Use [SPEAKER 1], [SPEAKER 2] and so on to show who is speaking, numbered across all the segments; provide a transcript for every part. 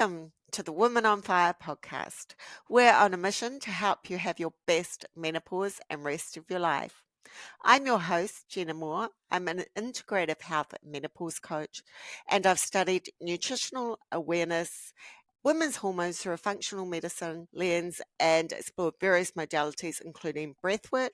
[SPEAKER 1] Welcome to the Women on Fire podcast. We're on a mission to help you have your best menopause and rest of your life. I'm your host, Jenna. I'm an integrative health menopause coach, and I've studied nutritional awareness, women's hormones through a functional medicine lens, and explored various modalities, including breathwork,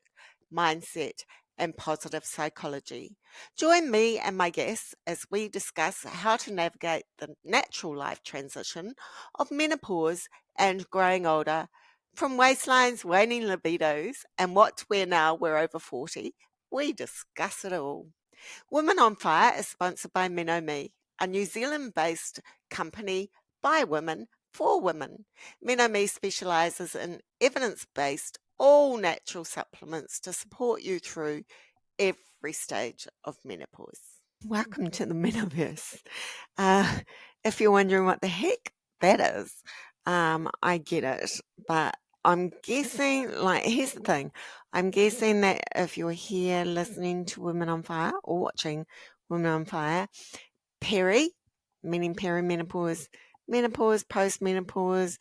[SPEAKER 1] mindset, and positive psychology. Join me and my guests as we discuss how to navigate the natural life transition of menopause and growing older, from waistlines, waning libidos, and what to wear now we're over 40. We discuss it all. Women on Fire is sponsored by MenoMe, a New Zealand-based company by women for women. MenoMe specialises in evidence-based, all-natural supplements to support you through every stage of menopause. Welcome to the Menoverse. If you're wondering what the heck that is, I get it, but I'm guessing, here's the thing. I'm guessing that if you're here listening to Women on Fire or watching Women on Fire, Peri, meaning perimenopause, menopause, post-menopause,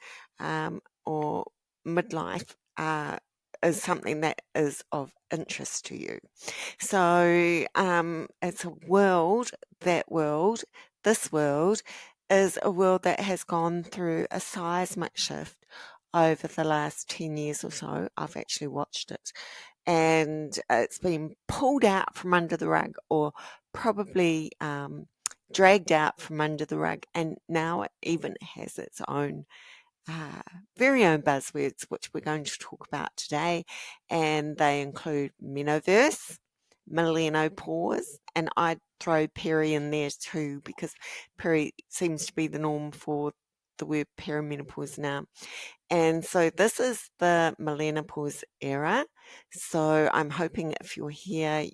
[SPEAKER 1] or midlife, is something that is of interest to you. So it's a world, this world is a world that has gone through a seismic shift over the last 10 years or so. I've actually watched it, and it's been pulled out from under the rug, or probably dragged out from under the rug, and now it even has its own very own buzzwords, which we're going to talk about today, and they include Menoverse, Millennopause, and I'd throw Peri in there too, because Peri seems to be the norm for the word perimenopause now. And so this is the Millennopause Era. So I'm hoping if you're here,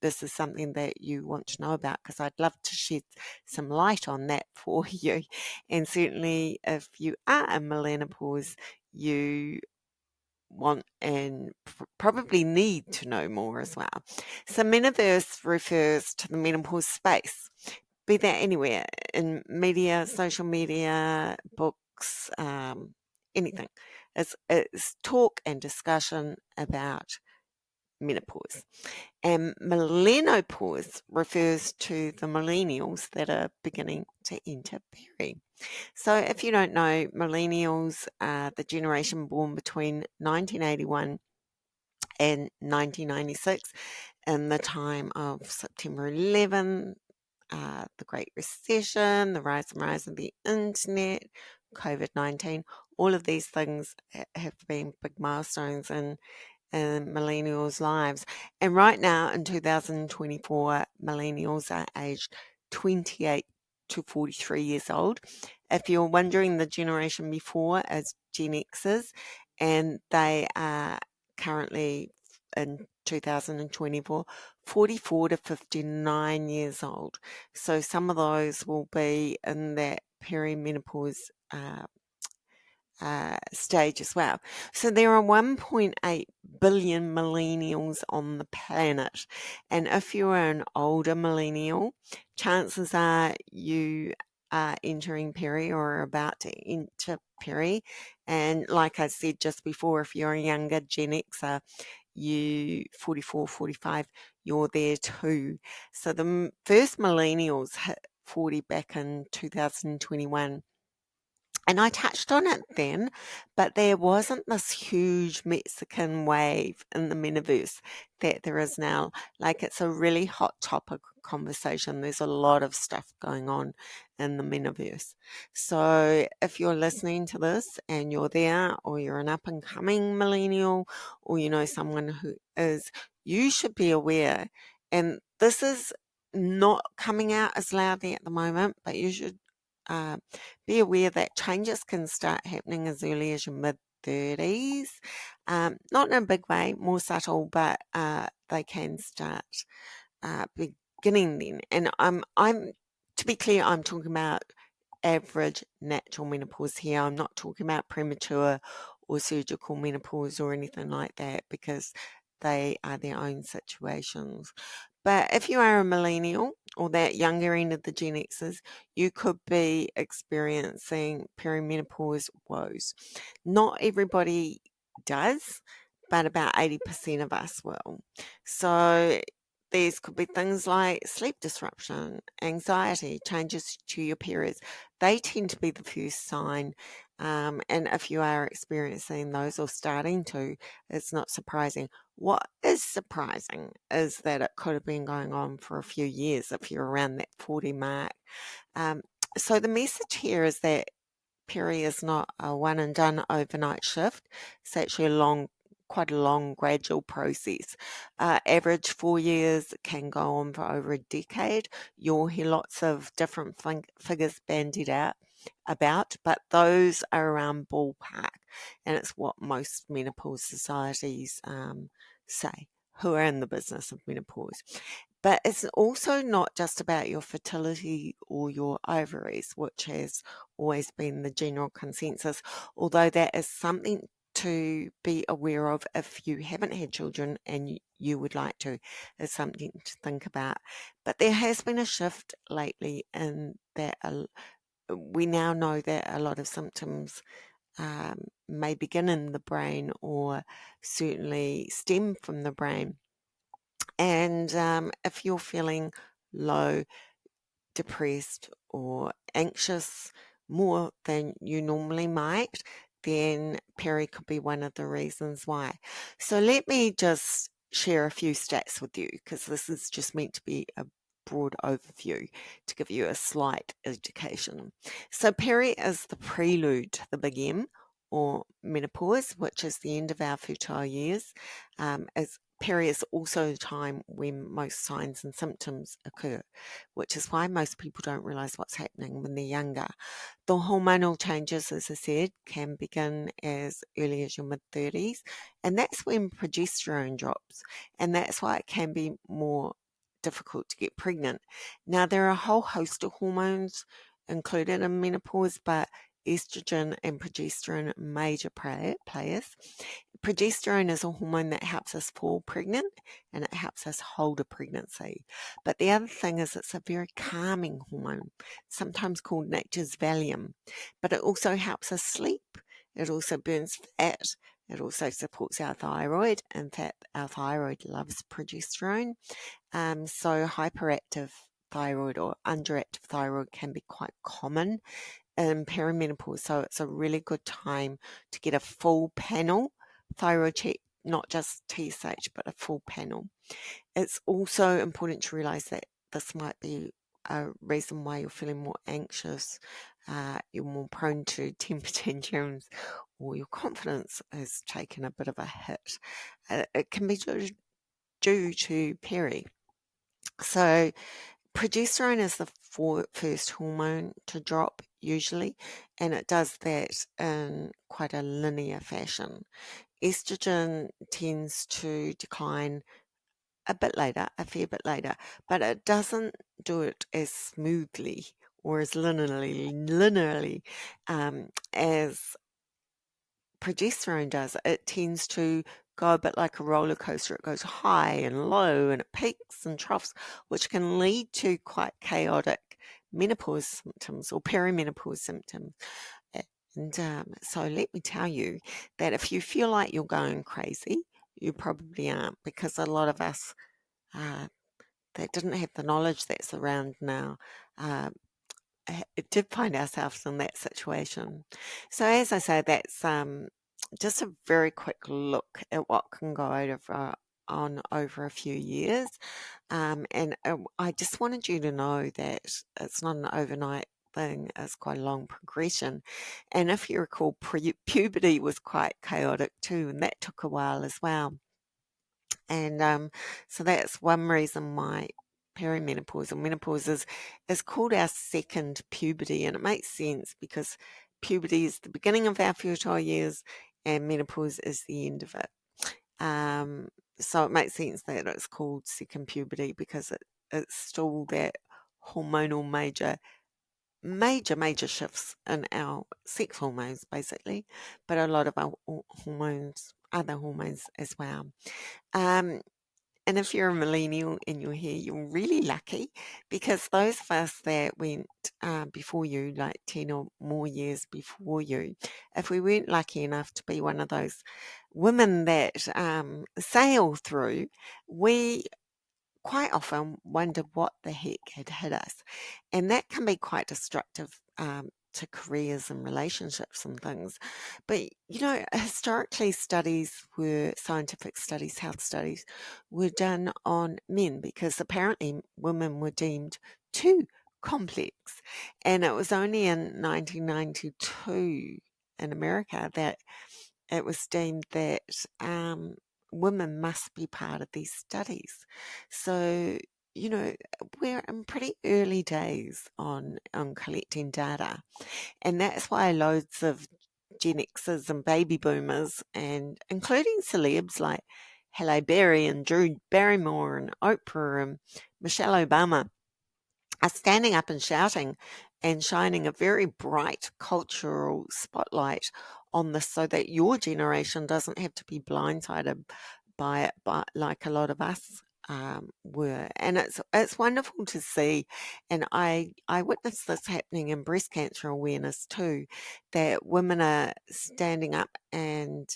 [SPEAKER 1] this is something that you want to know about, because I'd love to shed some light on that for you. And certainly if you are a Millennopause, you want and probably need to know more as well. So Menoverse refers to the menopause space, be that anywhere in media, social media, books, anything. It's talk and discussion about menopause. And Millennopause refers to the millennials that are beginning to enter peri. So if you don't know, millennials are the generation born between 1981 and 1996, in the time of September 11, the Great Recession, the rise of the internet, COVID-19. All of these things have been big milestones in millennials' lives. And right now in 2024, millennials are aged 28 to 43 years old. If you're wondering, the generation before is Gen Xers, and they are currently in 2024 44 to 59 years old. So some of those will be in that perimenopause stage as well. So there are 1.8 billion millennials on the planet, and if you're an older millennial, chances are you are entering peri or are about to enter peri. And like I said just before, if you're a younger Gen Xer, you 44, 45, you're there too. So the first millennials hit 40 back in 2021. And I touched on it then, but there wasn't this huge Mexican wave in the metaverse that there is now. Like, it's a really hot topic conversation. There's a lot of stuff going on in the metaverse. So if you're listening to this and you're there, or you're an up and coming millennial, or you know someone who is, you should be aware. And this is not coming out as loudly at the moment, but you should be aware that changes can start happening as early as your mid-30s. Not in a big way, more subtle, but they can start beginning then. And I'm to be clear, I'm talking about average natural menopause here. I'm not talking about premature or surgical menopause or anything like that, because they are their own situations. But if you are a millennial or that younger end of the Gen Xers, you could be experiencing perimenopause woes. Not everybody does, but about 80% of us will. So these could be things like sleep disruption, anxiety, changes to your periods. They tend to be the first sign. And if you are experiencing those or starting to, it's not surprising. What is surprising is that it could have been going on for a few years if you're around that 40 mark. Um, so the message here is that Peri is not a one and done overnight shift. It's actually quite a long, gradual process. Average 4 years can go on for over a decade. You'll hear lots of different figures bandied out about, but those are around ballpark, and it's what most menopause societies say, who are in the business of menopause. But it's also not just about your fertility or your ovaries, which has always been the general consensus, although that is something to be aware of if you haven't had children and you would like to, is something to think about. But there has been a shift lately in that we now know that a lot of symptoms may begin in the brain or certainly stem from the brain. And if you're feeling low, depressed, or anxious more than you normally might, then Peri could be one of the reasons why. So let me just share a few stats with you, because this is just meant to be a broad overview to give you a slight education. So Peri is the prelude to the big M, or menopause, which is the end of our fertile years. As Peri is also the time when most signs and symptoms occur, which is why most people don't realize what's happening when they're younger. The hormonal changes, as I said, can begin as early as your mid-30s, and that's when progesterone drops, and that's why it can be more difficult to get pregnant. Now, there are a whole host of hormones included in menopause, but estrogen and progesterone are major players. Progesterone is a hormone that helps us fall pregnant and it helps us hold a pregnancy. But the other thing is it's a very calming hormone, sometimes called nature's Valium. But it also helps us sleep. It also burns fat. It also supports our thyroid. In fact, our thyroid loves progesterone. So hyperactive thyroid or underactive thyroid can be quite common in perimenopause. So it's a really good time to get a full panel thyroid check, not just TSH, but a full panel. It's also important to realize that this might be a reason why you're feeling more anxious, you're more prone to temper tantrums, or your confidence has taken a bit of a hit. It can be due to Peri. So progesterone is the first hormone to drop usually, and it does that in quite a linear fashion. Estrogen tends to decline a bit later, a fair bit later, but it doesn't do it as smoothly or as linearly as progesterone does. It tends to go a bit like a roller coaster. It goes high and low and it peaks and troughs, which can lead to quite chaotic menopause symptoms or perimenopause symptoms. And so let me tell you that if you feel like you're going crazy, you probably aren't, because a lot of us that didn't have the knowledge that's around now uh, did find ourselves in that situation. So as I say, that's just a very quick look at what can go on over a few years. And I just wanted you to know that it's not an overnight thing. It's quite a long progression. And if you recall, puberty was quite chaotic too, and that took a while as well. And so that's one reason why perimenopause or menopause is called our second puberty. And it makes sense because puberty is the beginning of our fertile years and menopause is the end of it. So it makes sense that it's called second puberty because it's still that hormonal major shifts in our sex hormones basically, but a lot of our hormones other hormones as well. Um, and if you're a millennial and you're here, you're really lucky because those of us that went before you, like 10 or more years before you, if we weren't lucky enough to be one of those women that sail through, we quite often wonder what the heck had hit us. And that can be quite destructive to careers and relationships and things. But, historically, scientific studies, health studies, were done on men because apparently women were deemed too complex. And it was only in 1992 in America that it was deemed that women must be part of these studies. So, you know, we're in pretty early days on collecting data. And that's why loads of Gen Xers and baby boomers, and including celebs like Halle Berry and Drew Barrymore and Oprah and Michelle Obama, are standing up and shouting and shining a very bright cultural spotlight on this so that your generation doesn't have to be blindsided by it, but like a lot of us were. And it's wonderful to see. And I witnessed this happening in breast cancer awareness too, that women are standing up and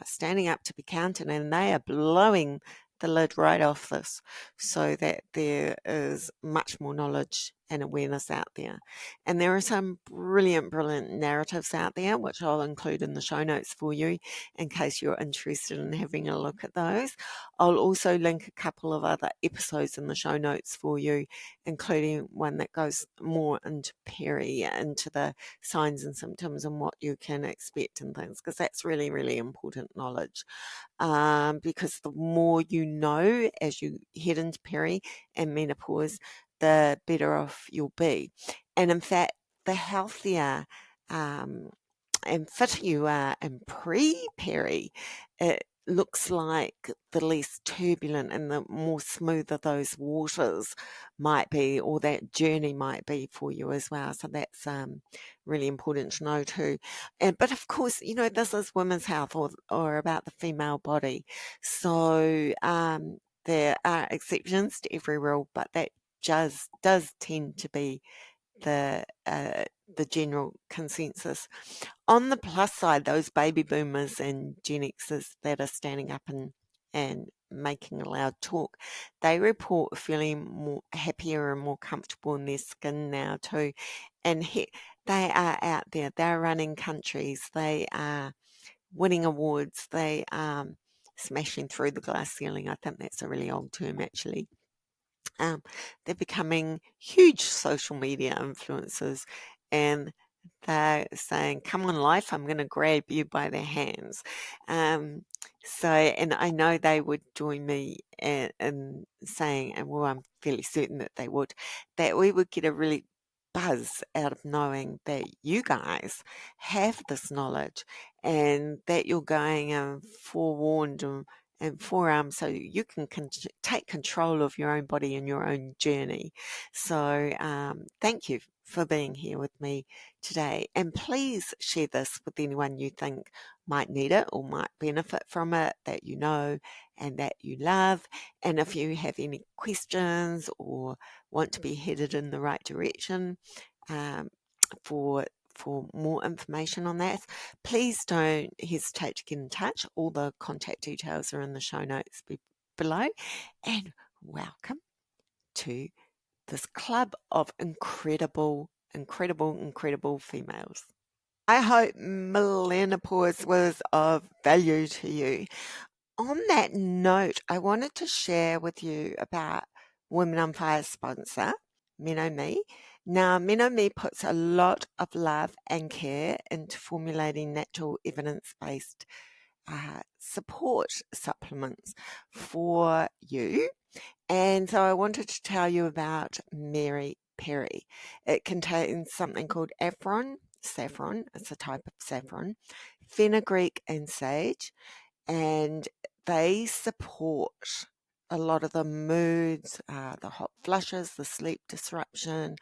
[SPEAKER 1] standing up to be counted, and they are blowing the lid right off this so that there is much more knowledge and awareness out there. And there are some brilliant, brilliant narratives out there, which I'll include in the show notes for you in case you're interested in having a look at those. I'll also link a couple of other episodes in the show notes for you, including one that goes more into Peri, into the signs and symptoms and what you can expect and things, because that's really, really important knowledge. Because the more you know as you head into peri and menopause, the better off you'll be. And in fact, the healthier and fitter you are in pre-peri, it looks like the less turbulent and the more smoother those waters might be, or that journey might be for you as well. So that's really important to know too. But of course, this is women's health, or about the female body. So there are exceptions to every rule, but that does tend to be the general consensus. On the plus side, those baby boomers and Gen Xers that are standing up and making a loud talk, they report feeling more happier and more comfortable in their skin now too. And they are out there, they're running countries, they are winning awards, they are smashing through the glass ceiling. I think that's a really old term actually. Um, they're becoming huge social media influencers, and they're saying, "Come on, life, I'm going to grab you by the hands." And I know they would join me in saying, and well, I'm fairly certain that they would, that we would get a really buzz out of knowing that you guys have this knowledge and that you're going forewarned and forearm so you can take control of your own body and your own journey. So thank you for being here with me today. And please share this with anyone you think might need it or might benefit from it, that you know and that you love. And if you have any questions or want to be headed in the right direction um, for more information on that, please don't hesitate to get in touch. All the contact details are in the show notes below. And welcome to this club of incredible, incredible, incredible females. I hope Millennopause was of value to you. On that note, I wanted to share with you about Women on Fire sponsor, MenoMe. Now, MenoMe puts a lot of love and care into formulating natural evidence-based support supplements for you. And so I wanted to tell you about Mary Peri. It contains something called saffron, it's a type of saffron, fenugreek and sage, and they support a lot of the moods, the hot flushes, the sleep disruption,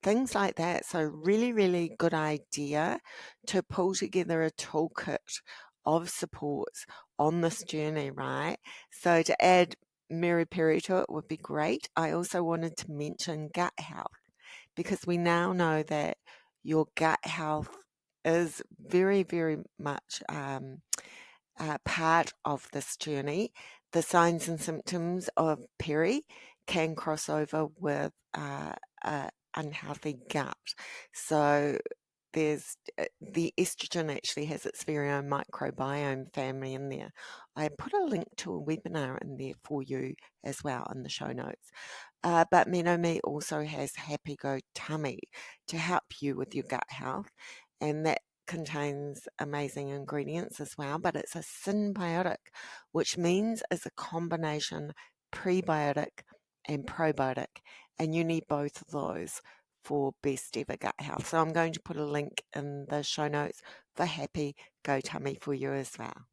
[SPEAKER 1] things like that. So really, really good idea to pull together a toolkit of supports on this journey, right? So to add Mary Peri to it would be great. I also wanted to mention gut health, because we now know that your gut health is very, very much part of this journey. The signs and symptoms of peri can cross over with unhealthy gut. So there's the estrogen actually has its very own microbiome family in there. I put a link to a webinar in there for you as well in the show notes. But MenoMe also has Happy Go Tummy to help you with your gut health, and that contains amazing ingredients as well, but it's a symbiotic, which means it's a combination prebiotic and probiotic, and you need both of those for best ever gut health. So I'm going to put a link in the show notes for Happy Go Tummy for you as well.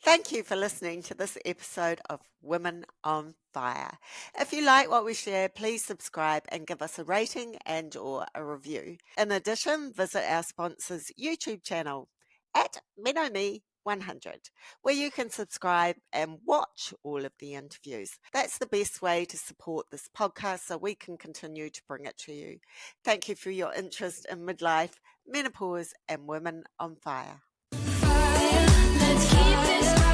[SPEAKER 1] Thank you for listening to this episode of Women on Fire. If you like what we share, please subscribe and give us a rating and or a review. In addition, visit our sponsor's YouTube channel at MenoMe 100, where you can subscribe and watch all of the interviews. That's the best way to support this podcast so we can continue to bring it to you. Thank you for your interest in midlife, menopause, and Women on Fire. Let's keep this